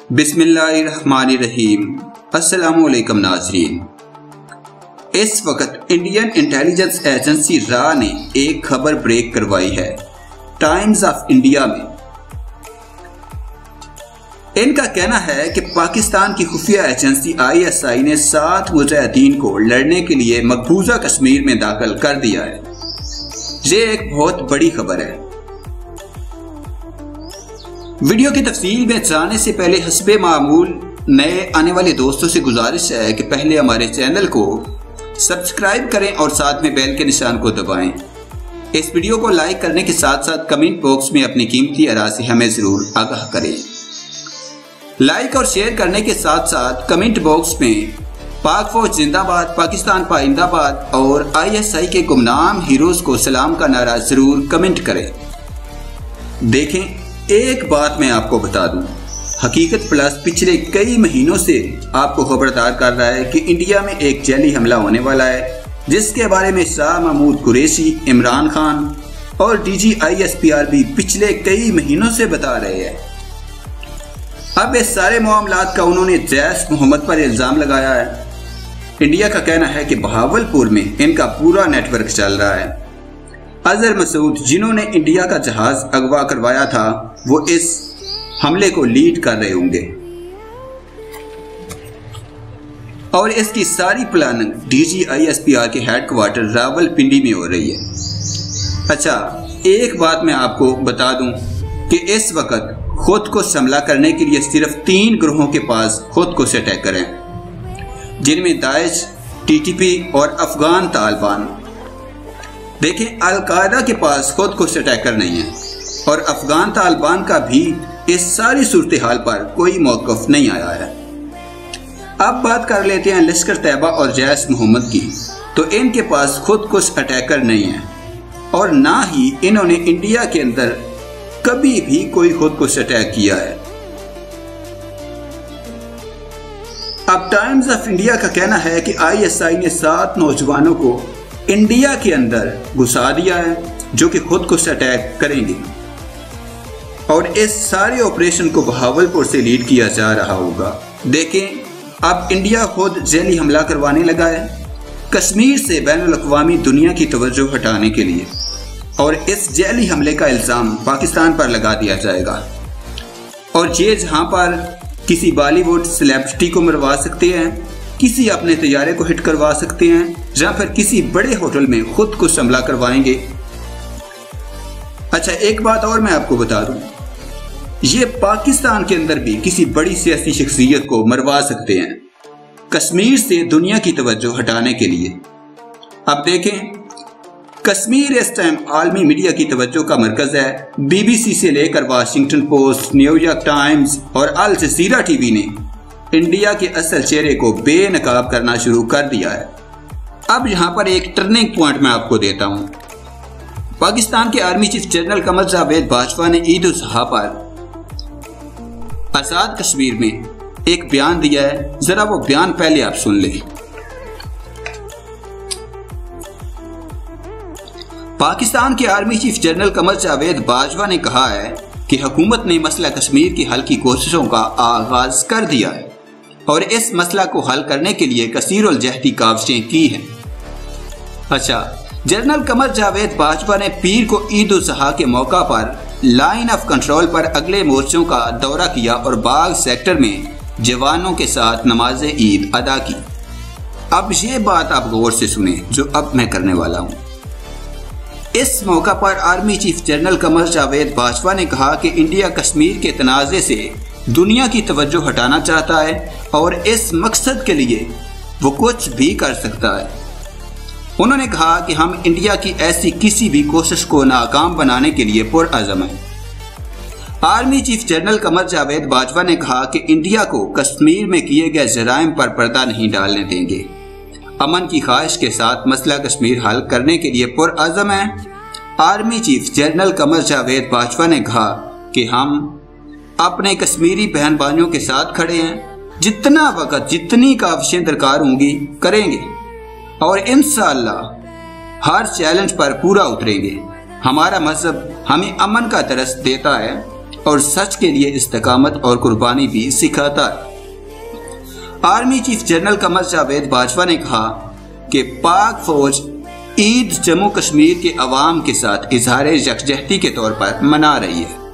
बिस्मिल्लाहिर्रहमानिर्रहीम। अस्सलामुअलैकुम नाज़रीन। इस वक्त इंडियन इंटेलिजेंस एजेंसी रा ने एक खबर ब्रेक करवाई है टाइम्स ऑफ इंडिया में। इनका कहना है कि पाकिस्तान की खुफिया एजेंसी ISI ने 7 मुजाहिदीन को लड़ने के लिए मकबूजा कश्मीर में दाखिल कर दिया है। ये एक बहुत बड़ी खबर है। वीडियो की तफसील में जाने से पहले हस्बे मामूल नए आने वाले दोस्तों से गुजारिश है कि पहले हमारे चैनल को सब्सक्राइब करें और साथ में बेल के निशान को दबाएं। इस वीडियो को लाइक करने के साथ साथ कमेंट बॉक्स में अपनी कीमती आरा से हमें जरूर आगाह करें। लाइक और शेयर करने के साथ साथ कमेंट बॉक्स में पाक फौज जिंदाबाद, पाकिस्तान पाइंदाबाद और ISI के गुमनाम हीरोज को सलाम का नारा जरूर कमेंट करें। देखें, एक बात मैं आपको बता दूं, हकीकत प्लस पिछले कई महीनों से आपको खबरदार कर रहा है कि इंडिया में एक जैली हमला होने वाला है, जिसके बारे में शाह महमूद कुरैशी, इमरान खान और DG ISPR भी पिछले कई महीनों से बता रहे हैं। अब इस सारे मामलात का उन्होंने जैश मोहम्मद पर इल्जाम लगाया है। इंडिया का कहना है कि बहावलपुर में इनका पूरा नेटवर्क चल रहा है। अजहर मसूद, जिन्होंने इंडिया का जहाज अगवा करवाया था, वो इस हमले को लीड कर रहे होंगे और इसकी सारी प्लानिंग DG ISPR के हेडक्वार्टर रावलपिंडी में हो रही है। अच्छा, एक बात मैं आपको बता दूं कि इस वक्त खुद को हमला करने के लिए सिर्फ 3 ग्रोहों के पास खुद को अटैकर हैं, जिनमें दाइश, TTP और अफगान तालिबान। देखें, अलकायदा के पास खुद को अटैकर नहीं है और अफगान तालिबान का भी इस सारी सूरत हाल पर कोई मौक़िफ़ नहीं आया है। अब बात कर लेते हैं लश्कर तैयबा और जैश मोहम्मद की। तो इनके पास खुद को अटैकर नहीं है और ना ही इन्होंने इंडिया के अंदर कभी भी कोई खुद को अटैक किया है। अब टाइम्स ऑफ इंडिया का कहना है कि ISI ने 7 नौजवानों को इंडिया के अंदर घुसा दिया है, जो कि खुद को अटैक करेंगे और इस सारे ऑपरेशन को बहावलपुर से लीड किया जा रहा होगा। देखें, अब इंडिया खुद जैली हमला करवाने लगा है कश्मीर से बैनुल-अक़वामी दुनिया की तवज्जो हटाने के लिए, और इस जैली हमले का इल्ज़ाम पाकिस्तान पर लगा दिया जाएगा। और ये जहां पर किसी बॉलीवुड सेलिब्रिटी को मरवा सकते हैं, किसी अपने तैयारे को हिट करवा सकते हैं, या फिर किसी बड़े होटल में खुद को हमला करवाएंगे। अच्छा, एक बात और मैं आपको बता दूं, ये पाकिस्तान के अंदर भी किसी बड़ी सियासी शख्सियत को मरवा सकते हैं कश्मीर से दुनिया की तवज्जो हटाने के लिए। अब देखें, कश्मीर इस टाइम आलमी मीडिया की तवज्जो का मरकज है। BBC से लेकर वाशिंगटन पोस्ट, न्यूयॉर्क टाइम्स और अल जज़ीरा TV ने इंडिया के असल चेहरे को बेनकाब करना शुरू कर दिया है। अब यहाँ पर एक टर्निंग पॉइंट मैं आपको देता हूँ। पाकिस्तान के army chief general Qamar Javed Bajwa ने ईद उल ज़ुहा पर आज़ाद कश्मीर में एक बयान दिया है। जरा वो बयान पहले आप सुन लें। पाकिस्तान के army chief general Qamar Javed Bajwa ने कहा है कि हुकूमत ने मसला कश्मीर की हल की कोशिशों का आगाज कर दिया है और इस मसला को हल करने के लिए कसीरुल जहदी काविशें की हैं। अच्छा, जनरल कमर जावेद बाजवा ने पीर को ईद उल ज़ुहा के मौका पर लाइन ऑफ कंट्रोल पर अगले मोर्चों का दौरा किया और बाग सेक्टर में जवानों के साथ नमाज ईद अदा की। अब ये बात आप गौर से सुने जो अब मैं करने वाला हूँ। इस मौका पर army chief general Qamar Javed Bajwa ने कहा कि इंडिया कश्मीर के तनाज़े से दुनिया की तवज्जो हटाना चाहता है और इस मकसद के लिए वो कुछ भी कर सकता है। उन्होंने कहा कि हम इंडिया की ऐसी किसी भी कोशिश को नाकाम बनाने के लिए पुरअज़म हैं। Army chief general Qamar Javed Bajwa ने कहा कि इंडिया को कश्मीर में किए गए जराइम पर पर्दा नहीं डालने देंगे। अमन की ख्वाहिश के साथ मसला कश्मीर हल करने के लिए पुरअज़म है। Army chief general Qamar Javed Bajwa ने कहा कि हम अपने कश्मीरी बहन भाइयों के साथ खड़े हैं। जितना वक्त, जितनी काविशें दरकार होंगी करेंगे और इंशाअल्लाह हर चैलेंज पर पूरा उतरेंगे। हमारा मजहब हमें अमन का दरस देता है और सच के लिए इस्तेकामत और कुर्बानी भी सिखाता है। Army chief general Qamar Javed Bajwa ने कहा कि पाक फौज ईद जम्मू कश्मीर के अवाम के साथ इजहार यकजहती के तौर पर मना रही है।